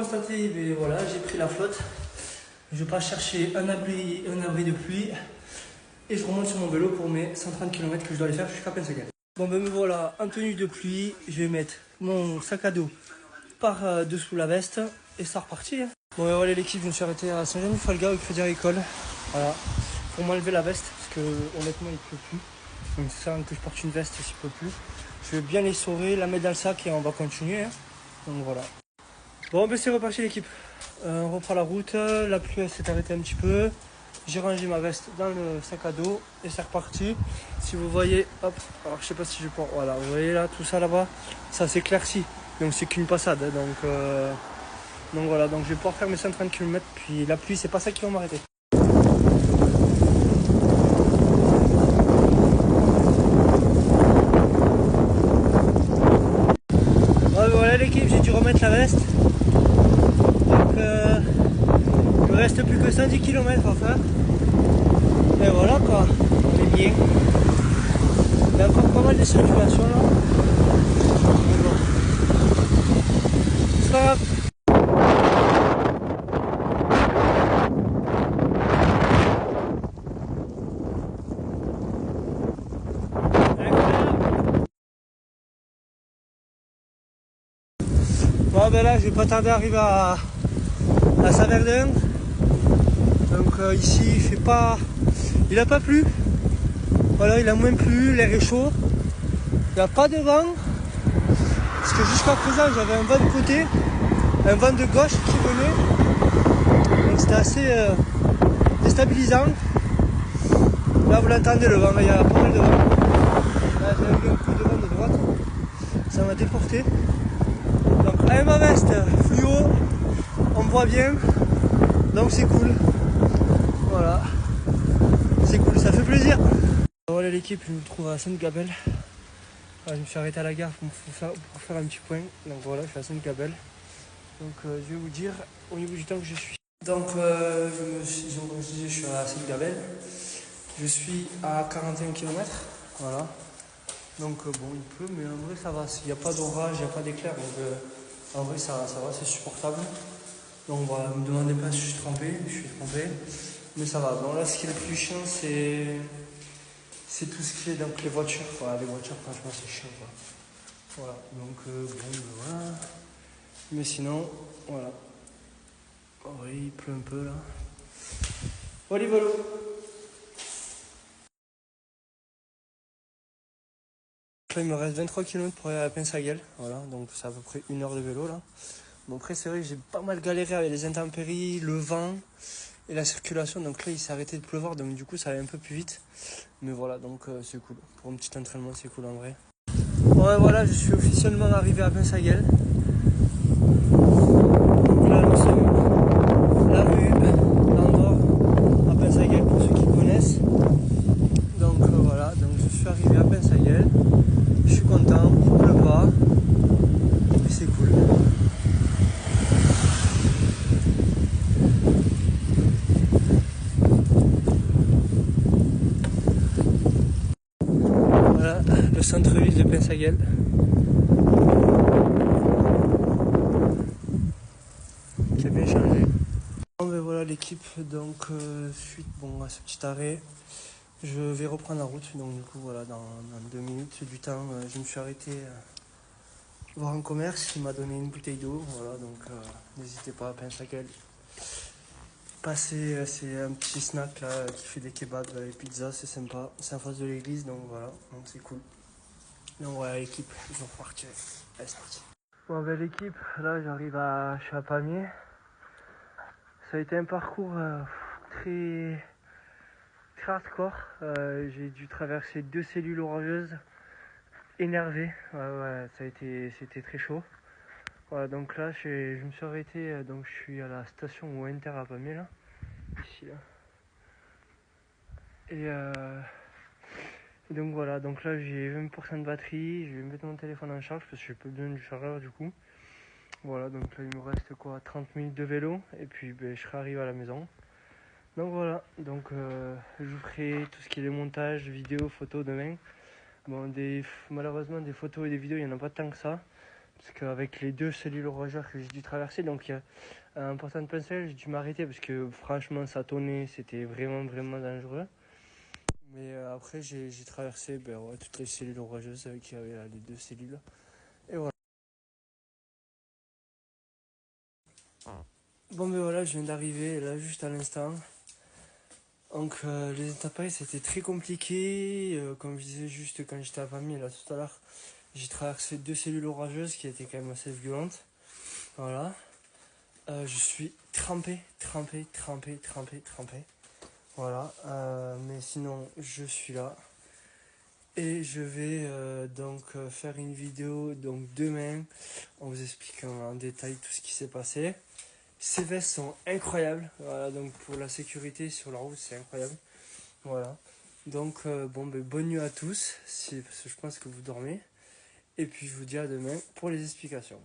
constater, ben voilà, j'ai pris la flotte. Je passe chercher un abri de pluie et je remonte sur mon vélo pour mes 130 km que je dois aller faire jusqu'à Pensaguel. Bon ben me voilà en tenue de pluie, je vais mettre mon sac à dos par dessous la veste et ça repartit. Hein. Bon ben voilà l'équipe, je me suis arrêté à Saint-Jean-du-Falga au Crédit Agricole. Voilà, pour m'enlever la veste parce que honnêtement il pleut plus. Donc c'est ça que je porte une veste s'il peut plus. Je vais bien les sauver, la mettre dans le sac et on va continuer. Hein. Donc voilà. Bon ben c'est reparti l'équipe. On reprend la route, la pluie s'est arrêtée un petit peu. J'ai rangé ma veste dans le sac à dos et c'est reparti. Si vous voyez, hop, alors je sais pas si je peux. Voilà, vous voyez là, tout ça là-bas, ça s'éclaircit. Donc c'est qu'une passade. Hein, donc voilà, donc je vais pouvoir faire mes 130 km. Puis la pluie, c'est pas ça qui va m'arrêter. Ouais, voilà l'équipe, j'ai dû remettre la veste. Donc il me reste plus que 110 km à faire. Et voilà quoi, on est bien. Il y a encore pas mal de circulation là. C'est pas grave. Bon ben là je vais pas tarder à arriver à Saverdun. Donc ici il fait pas. Il a pas plu. Voilà, il a moins plu, l'air est chaud. Il n'y a pas de vent. Parce que jusqu'à présent j'avais un vent de côté, un vent de gauche qui venait. Donc c'était assez déstabilisant. Là vous l'entendez le vent, il y a pas mal de vent. Là j'ai eu un coup de vent de droite. Ça m'a déporté. Donc avec ma veste fluo, on me voit bien. Donc c'est cool. Voilà. C'est cool, ça fait plaisir. Voilà l'équipe, je me trouve à Sainte-Gabelle. Je me suis arrêté à la gare pour faire un petit point. Donc voilà, je suis à Sainte-Gabelle. Donc je vais vous dire au niveau du temps que je suis. Donc je suis à Sainte-Gabelle. Je suis à 41 km. Voilà. Donc bon, il pleut, mais en vrai ça va. Il n'y a pas d'orage, il n'y a pas d'éclair. Donc en vrai ça va, c'est supportable. Donc voilà, ne me demandez pas si je suis trempé. Mais ça va. Bon là ce qui est le plus chiant c'est tout ce qui est donc les voitures. Voilà, les voitures franchement c'est chiant quoi. Voilà, donc voilà. Mais sinon, voilà. Oh, oui, il pleut un peu là. Voilà, voilà. Là, il me reste 23 km pour aller à Pensaguel. Voilà, donc c'est à peu près 1 heure de vélo là. Bon, après, c'est vrai que j'ai pas mal galéré avec les intempéries, le vent et la circulation. Donc là, il s'est arrêté de pleuvoir, donc du coup, ça allait un peu plus vite. Mais voilà, donc c'est cool. Pour un petit entraînement, c'est cool en vrai. Ouais, voilà, je suis officiellement arrivé à Pensaguel. Donc là, nous sommes la rue d'Andorre à Pensaguel pour ceux qui connaissent. Donc voilà, donc je suis arrivé à Pensaguel. Je suis content, il ne pleut pas. Et c'est cool. Voilà, le centre-ville de Pensaguel. Qui a bien changé. Bon ben voilà l'équipe, donc suite à ce petit arrêt, je vais reprendre la route. Donc du coup voilà, dans 2 minutes du temps, je me suis arrêté voir un commerce, il m'a donné une bouteille d'eau. Voilà, donc n'hésitez pas à Pensaguel. Passer, c'est un petit snack là qui fait des kebabs, des pizzas, c'est sympa. C'est en face de l'église, donc voilà, donc c'est cool. Donc voilà l'équipe, ils vont repartir. Allez, c'est parti. Bon ben l'équipe, là je suis à Pamiers. Ça a été un parcours très hardcore. J'ai dû traverser 2 cellules orageuses, énervé. Ouais, c'était très chaud. Voilà, donc là je me suis arrêté, donc je suis à la station Winter à Pamiers là, ici là. Et donc voilà, donc là j'ai 20% de batterie, je vais mettre mon téléphone en charge parce que j'ai pas besoin du chargeur du coup. Voilà, donc là il me reste quoi, 30 minutes de vélo et puis je serai arrivé à la maison. Donc voilà, donc je vous ferai tout ce qui est les montages, vidéos, photos demain. Bon, malheureusement des photos et des vidéos il n'y en a pas tant que ça, Parce qu'avec les 2 cellules orageuses que j'ai dû traverser, donc un portant de pincelle, j'ai dû m'arrêter parce que franchement ça tonnait, c'était vraiment dangereux. Mais après j'ai traversé toutes les cellules orageuses qui avaient là, les 2 cellules. Et voilà. Bon ben voilà, je viens d'arriver là juste à l'instant. Donc les intempéries c'était très compliqué. Comme je disais juste quand j'étais à Pamiers là tout à l'heure, j'ai traversé 2 cellules orageuses qui étaient quand même assez violentes. Voilà. Je suis trempé. Voilà. Mais sinon je suis là. Et je vais faire une vidéo donc demain en vous expliquant en détail tout ce qui s'est passé. Ces vestes sont incroyables. Voilà, donc pour la sécurité sur la route, c'est incroyable. Voilà. Donc bonne nuit à tous, parce que je pense que vous dormez. Et puis je vous dis à demain pour les explications.